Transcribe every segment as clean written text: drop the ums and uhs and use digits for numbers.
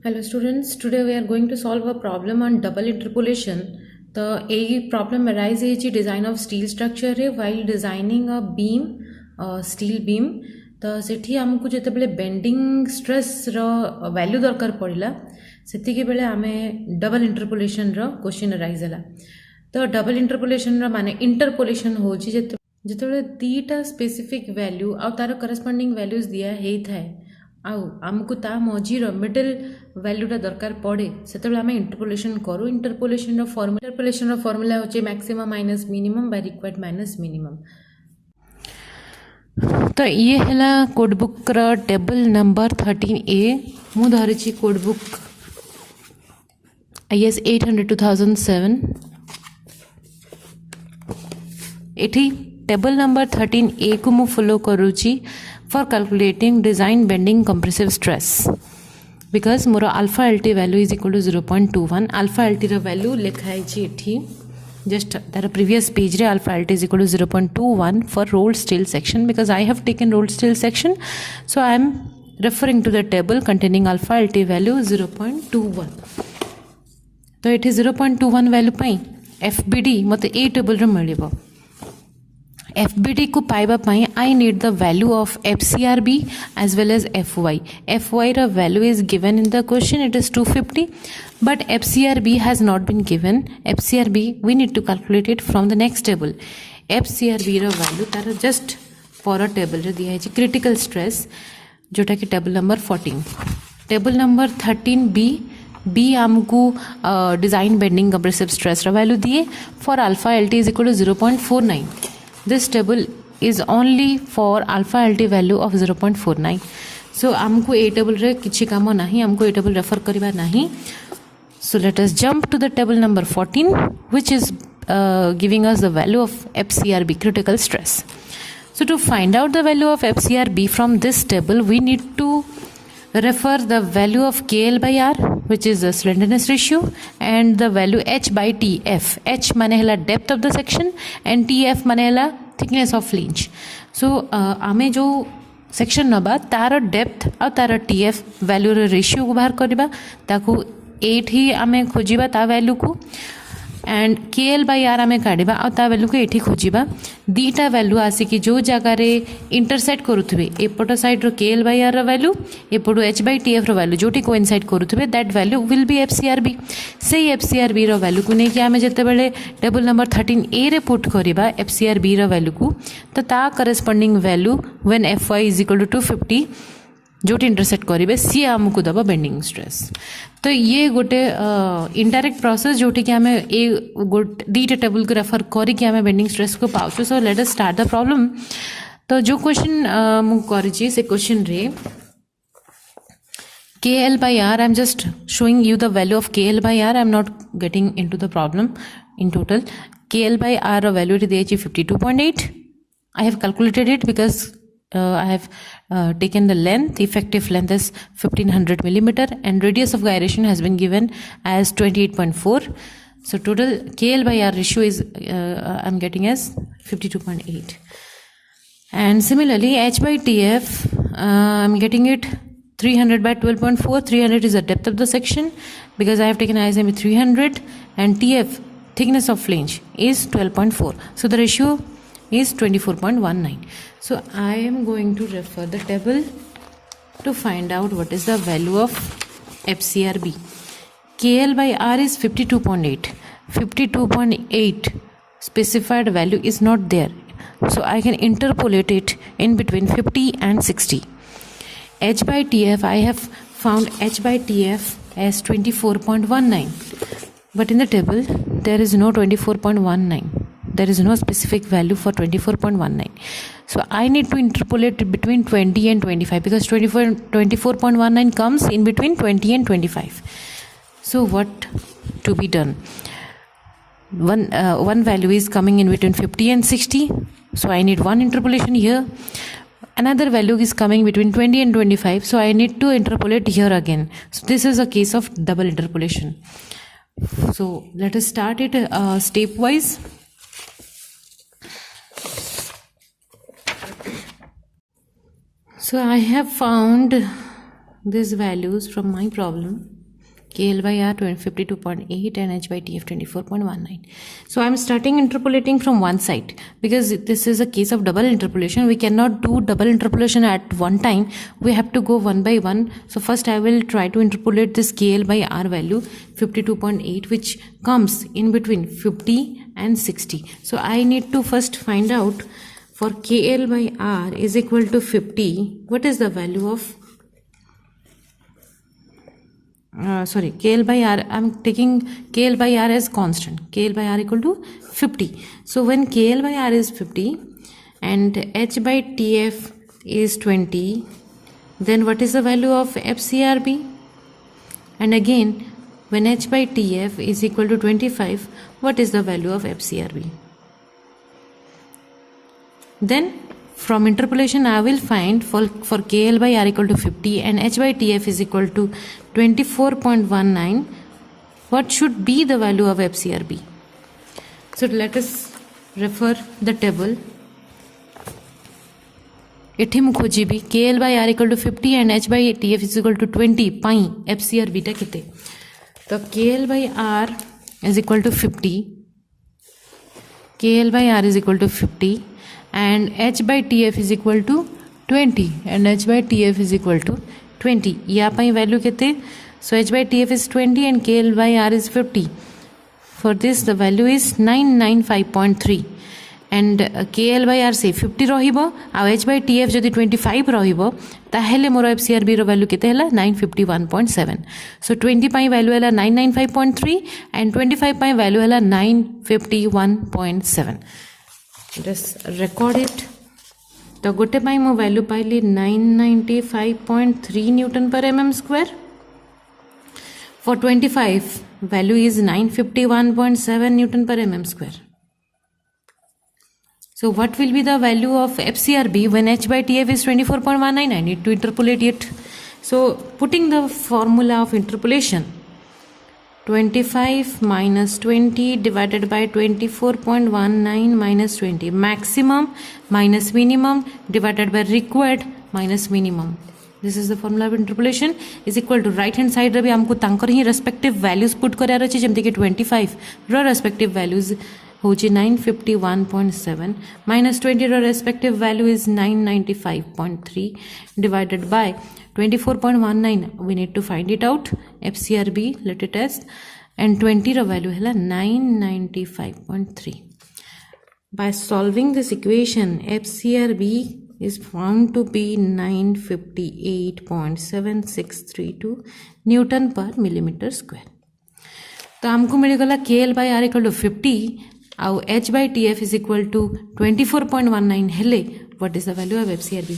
Hello students, today we are going to solve a problem on double interpolation. The a problem arises in design of steel structure while designing a beam, steel beam. तो सेठी हमको जेतेबेले bending stress रो value दरकार पड़िला सेतिके बेले आमे double interpolation रो question arise हला. तो double interpolation रो माने interpolation होची जेतेबेले दीटा specific value आ तार करस्पोंडिंग वैल्यूज दिया हेई थाए आउ आमको ता मझीर मिडल वैल्यूटा दरकार पड़े से आम इंटरपोलेशन करूँ. इंटरपोलेशन फॉर्मूला होचे maximum minus minimum by required minus minimum. तो ये है कोडबुक टेबल नंबर 13A. मु धरी कोडबुक IS 800/2007. एठी टेबल नंबर 13A को मु फॉलो करूची for calculating design bending compressive stress because more alpha LT value is equal to 0.21. alpha LT row value लिखाई छी एठी just तार previous page रे alpha LT is equal to 0.21 for rolled steel section because I have taken rolled steel section, so I am referring to the table containing alpha LT value 0.21. तो एठी 0.21 value पाई FBD मते ए table रे मिलिबो. FBD को पाइबा पाई I need the value of FCRB as well as FY. FY रा value is given in the question, it is 250, but FCRB has not been given. FCRB we need to calculate it from the next table. FCRB रा value Tara just for a table रे दिया है critical stress जोटा कि table number 14. Table number 13B आमको design bending compressive stress रा value दिए for alpha LT is equal to 0.49. This table is only for alpha LT value of 0.49. So आमको ए table रे किछि काम नाही, आमको ए टेबल रेफर करिबा नाही. So let us jump to the table number 14 which is giving us the value of FCRB, critical stress. So to find out the value of FCRB from this table we need to refer the value of KL by R which is the slenderness ratio and the value H by TF. H माने हला depth of the section and TF माने हला thickness of flange. So आमे जो section नबा तार depth और तार TF value रे ratio को बाहर करिबा ताकू 8 ही आमे खोजिबा ता value को एंड KL by R आमे काढ़िबा और ता वैल्यू को एठी खोजिबा. दीटा वैल्यू आसी कि जो जगह रे इंटरसेक्ट करूथबे एपट side rho KL by R rho value एपटो H by TF row value जोटी कोइंसाइड करूथबे that value will be FCRB. से FCRB रो वैल्यू को नेकी आमे जते बेले टेबल नंबर 13A रे पुट करिबा FCRB रो वैल्यू को तो ता corresponding value when FY is equal to 250 जोटी इंटरसेक्ट करेंगे सी आमको दबा बेंडिंग स्ट्रेस. तो ये गोटे इनडायरेक्ट प्रोसेस जोटी कि आमे ए दीटा टेबल को रेफर करिक आमे बेंडिंग स्ट्रेस को पाउछु. So let us start the problem. तो जो क्वेश्चन मु करिछि से क्वेश्चन रे KL by R, I am just showing you the value of KL by R. I am not getting into the problem in total. KL by R value is 52.8. I have calculated it because I have taken the length, effective length is 1500 millimeter and radius of gyration has been given as 28.4. So total KL by R ratio is I'm getting as 52.8. And similarly H by TF I'm getting it 300 by 12.4. 300 is the depth of the section because I have taken ISM 300 and TF thickness of flange is 12.4. So the ratio is 24.19. So I am going to refer the table to find out what is the value of FCRB. KL by R is 52.8. 52.8 specified value is not there. So I can interpolate it in between 50 and 60. H by TF, I have found H by TF as 24.19. But in the table, there is no 24.19. There is no specific value for 24.19. So I need to interpolate between 20 and 25 because 24.19 comes in between 20 and 25. So what to be done? One value is coming in between 50 and 60. So I need one interpolation here. Another value is coming between 20 and 25. So I need to interpolate here again. So this is a case of double interpolation. So let us start it stepwise. So I have found these values from my problem. KL by R 52.8 and H by TF 24.19. So I'm starting interpolating from one side because this is a case of double interpolation. We cannot do double interpolation at one time. We have to go one by one. So first I will try to interpolate this KL by R value 52.8, which comes in between 50 and 60. So I need to first find out for KL by R is equal to 50. What is the value of KL by R, I'm taking KL by R as constant. KL by R equal to 50. So when KL by R is 50 and H by TF is 20, then what is the value of FCRB? And again, when H by TF is equal to 25, what is the value of FCRB? Then from interpolation I will find for KL by R equal to 50 and H by TF is equal to 24.19, what should be the value of FCRB? So let us refer the table. एठी मु खोजिबी KL by R equal to 50 and H by TF is equal to 20 pi FCRB टा केते. तो KL by R is equal to 50, KL by R is equal to 50 and H by TF is equal to 20 and H by TF is equal to 20. या पाई value केते? So H by TF is 20 and KL by R is 50. For this the value is 995.3 and KL by R से 50 रहिबो आ H by TF जदि 25 रहिबो ताहेले मोर FCRB रो value केते हला 951.7. So 20 पाई value हला 995.3 and 25 pi value हला 951.7. Just record it. तो गोटे पाई मो वैल्यू पाइली 995.3 न्यूटन पर mm square. For 25 value is 951.7 Newton per mm square. So what will be the value of FCRB when H by TF is 24.19? I need to interpolate it. So putting the formula of interpolation, 25 minus 20 divided by 24.19 minus 20, maximum minus minimum divided by required minus minimum. This is the formula of interpolation is equal to right hand side रे भी हमको तांकर ही respective values put करार अच्छी जमते कि 25 रो respective values हो जी 951.7 minus 20 row respective value is 995.3 divided by 24.19. We need to find it out. FCRB let it as and 20 row value है 995.3. By solving this equation, FCRB is found to be 958.7632 Newton per millimeter square. तो हमको मिलेगा KL by R equal to 50 और H by TF is equal to 24.19 हेले. What is the value of FCRB?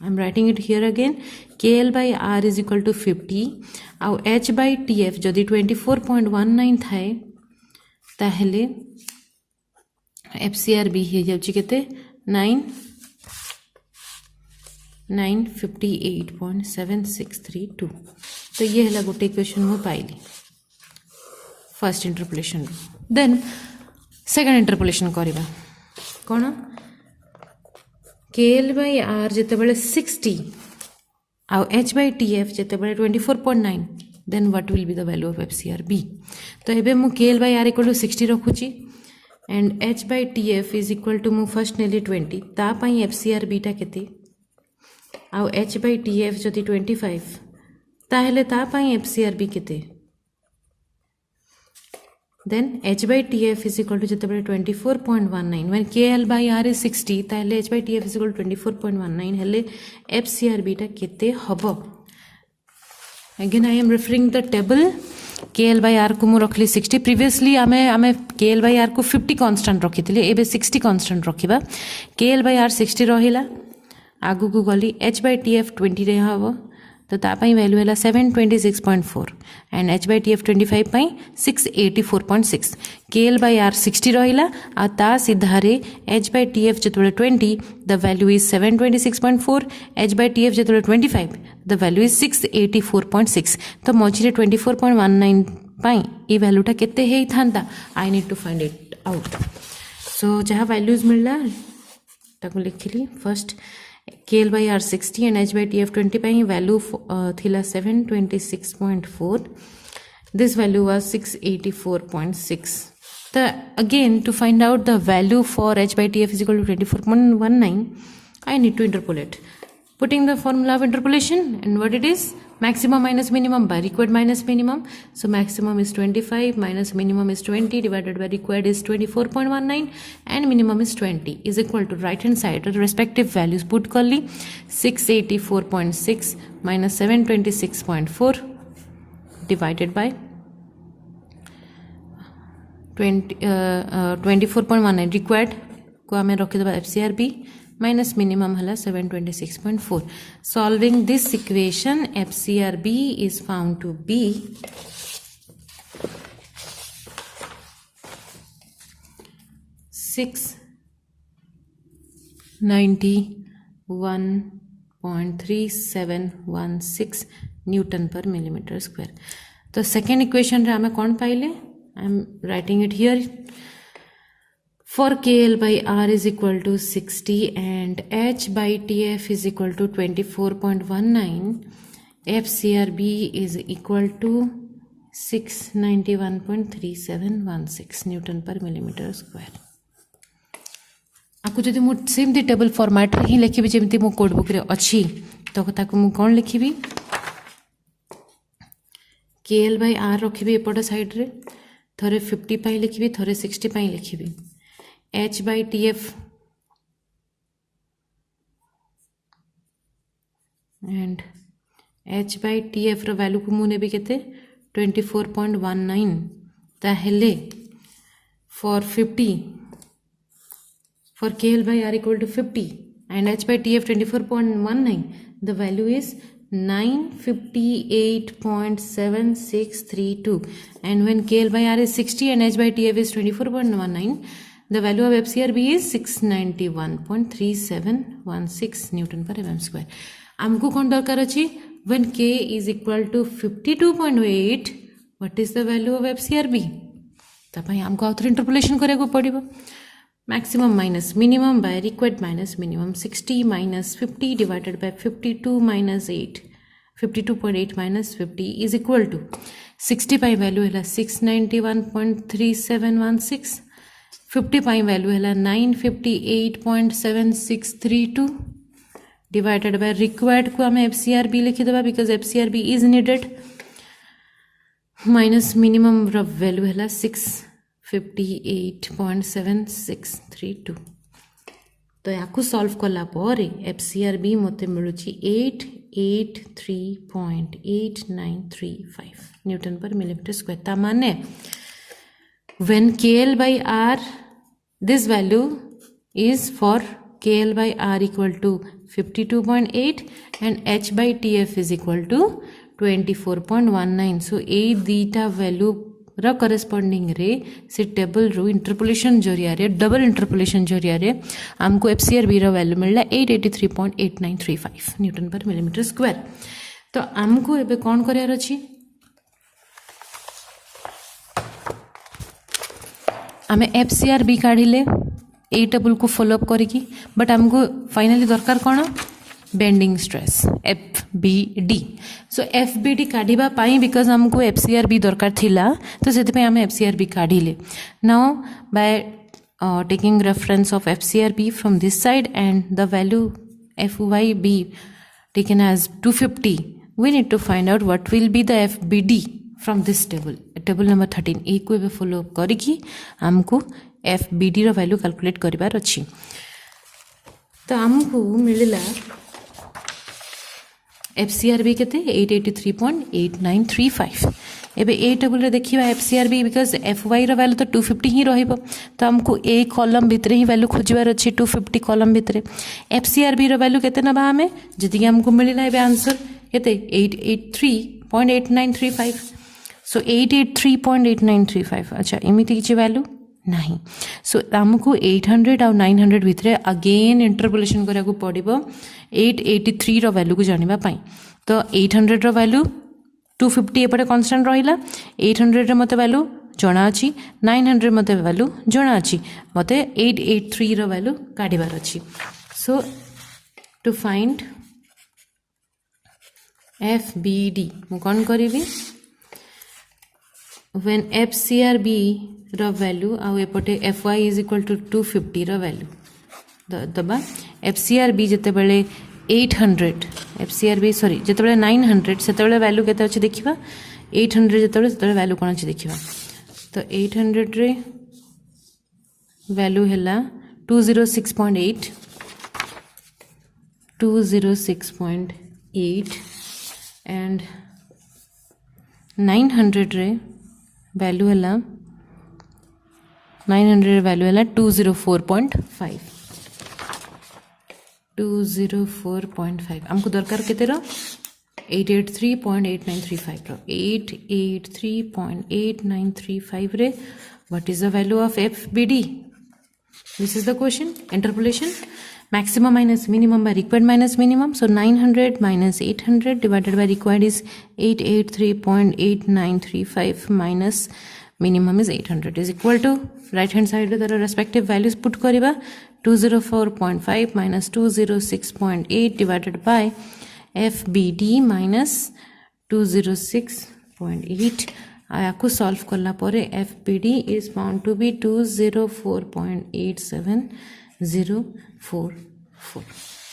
I'm writing it here again. KL by R is equal to 50 और H by TF जदि 24.19 थाए ताहेले FCRB हे जाउची केते 958.7632. तो ये है गोटे इक्वेशन में पाइली first interpolation. Then second interpolation करिबा कोन KL by R जते बेले 60 और H by TF जते बेले 24.9, then what will be the value of FCRB? तो एबे मु KL by R equal to 60 रखुची and H by TF is equal to मु फर्स्ट नेली 20 ता पई FCRB टा केते और H by TF जदि 25 ताहेले ता पाई FCRB केते. Then H by TF is equal to जते बेले 24.19 when KL by R is 60 ताहेले H by TF is equal to 24.19 हेले FCRB टा केते हबो. Again I am referring the table. KL by R को मु रखली 60. प्रीवियसली आमे KL by R को 50 कांस्टेंट रखिथिले एबे 60 कांस्टेंट रखिबा. KL by R 60 रहिला आगु को गली H by TF 20 रे हबो तो ता पई वैल्यू हैला 726.4 एंड H by TF 25 पई 684.6. KL by R 60 रहिला आ ता सीधा रे H by TF जतबे 20 the value is 726.4, H by TF जतबे 25 द वैल्यू इज 684.6. तो मझिरे 24.19 पई ई वैल्यू टा केते हेई थांदा. I need to find it out. So जहा वैल्यूज मिलला ताको लिखली first KL by R 60 and H by TF 20 ପାଇଁ value थिला 726.4. This value was 684.6. The again to find out the value for H by TF is equal to 24.19, I need to interpolate. Putting the formula of interpolation, and what it is? Maximum minus minimum by required minus minimum. So maximum is 25 minus minimum is 20 divided by required is 24.19 and minimum is 20 is equal to right hand side the respective values put करली 684.6 minus 726.4 divided by 24.19 required को हमें रखी देबा FCRB minus minimum हला 726.4. Solving this equation, FCRB is found to be 691.3716 Newton per millimeter square. तो second equation रे हमें कौन पाइले? I am writing it here. For KL by R is equal to 60 and H by TF is equal to 24.19, FCRB is equal to 691.3716 Newton per millimeter square. आपको जदि मु सेमती table format रे ही लिखिबी जेमती मो कोड बुक रे अछि तो ताको मु कोन लिखिबी KL by R रखिबी एपट साइड रे थरे 50 पाई लिखिबी थरे 60 पाई लिखिबी H by TF and H by TF row value को मु नेबी केते 24.19 ताहेले for 50 for KL by R equal to 50 and H by TF 24.19 the value is 958.7632 and when KL by R is 60 and H by TF is 24.19 the value of FCRB is 691.3716 Newton per mm square. आमको कौन दरकार अछि when K is equal to 52.8 what is the value of FCRB? तपाई आमको आउथर interpolation करे को पड़िबो maximum minus minimum by required minus minimum 60 minus 50 divided by 52 minus 8 52.8 minus 50 is equal to 60 by value है 691.3716 50 pi value है 958.7632 divided by required को हमें FCRB लिखी देबा because FCRB is needed minus minimum value है 658.7632 तो याकू सॉल्व कला परे FCRB मते मिलुची 883.8935 न्यूटन पर मिलीमीटर स्क्वायर ता माने when KL by R this value is for KL by R equal to 52.8 and H by TF is equal to 24.19 so a dita value रा corresponding रे से टेबल रो interpolation जरिया रे double interpolation जरिया रे हमको FCRB रा वैल्यू मिलला 883.8935 न्यूटन पर मिलीमीटर स्क्वायर तो हमको एबे कोन करियार अछि हमें FCRB काढिले ए टेबल को फॉलो अप करिकी बट हमको फाइनली दरकार कोन bending stress FBD so FBD काढिबा पाई बिकॉज हमको FCRB दरकार थिला तो सेति पे हम FCRB काढिले now by taking reference of FCRB from this side and the value FYB taken as 250 we need to find out what will be the FBD from this table table number 13 ए को बे follow up करिकी हमको FBD रो value calculate करिबार अछि तो हमको मिलला FCRB केते 883.8935 एबे ए table रे देखिबा FCRB बिकॉज़ FY रो वैल्यू तो 250 ही रहिबो तो हमको ए कॉलम भितरे ही वैल्यू खोजबार अछि 250 कॉलम भितरे FCRB रो वैल्यू केते नबा हमें जति कि हमको मिलिला एबे आंसर केते 883.8935 सो 883.8935 अच्छा एमिति किछि वैल्यू नहीं सो हमको 800 और 900 भितरे अगेन इंटरपोलेशन करिया को पड़िबो 883 रो वैल्यू को जानिबा पाई तो 800 रो वैल्यू 250 एपटे कांस्टेंट रहिला 800 रे मते वैल्यू जणा अछि 900 मते वैल्यू जणा अछि मते 883 रो वैल्यू काढिबार अछि सो to find FBD ମୁଁ कौन करी when FCRB ର value ଆଉ एपटे FY is equal to 250 ର value दबा FCRB ଯେତେବେଳେ 800 FCRB सॉरी ଯେତେବେଳେ 900 ସେତେବେଳେ value କେତେ ଅଛି ଦେଖିବା 800 ଯେତେବେଳେ value कोन ଅଛି ଦେଖିବା तो 800 रे value ହେଲା 206.8 and 900 रे value है 900 value है 204.5 हमको दरकार केते रो 883.8935 रो 883.8935 रे what is the value of FBD? This is the question. Interpolation. Maximum minus minimum by required minus minimum. So 900 minus 800 divided by required is 883.8935 minus minimum is 800 is equal to right hand side there are respective values put kariba 204.5 minus 206.8 divided by FBD minus 206.8 आयाकु solve करला परे FBD is found to be 204.87044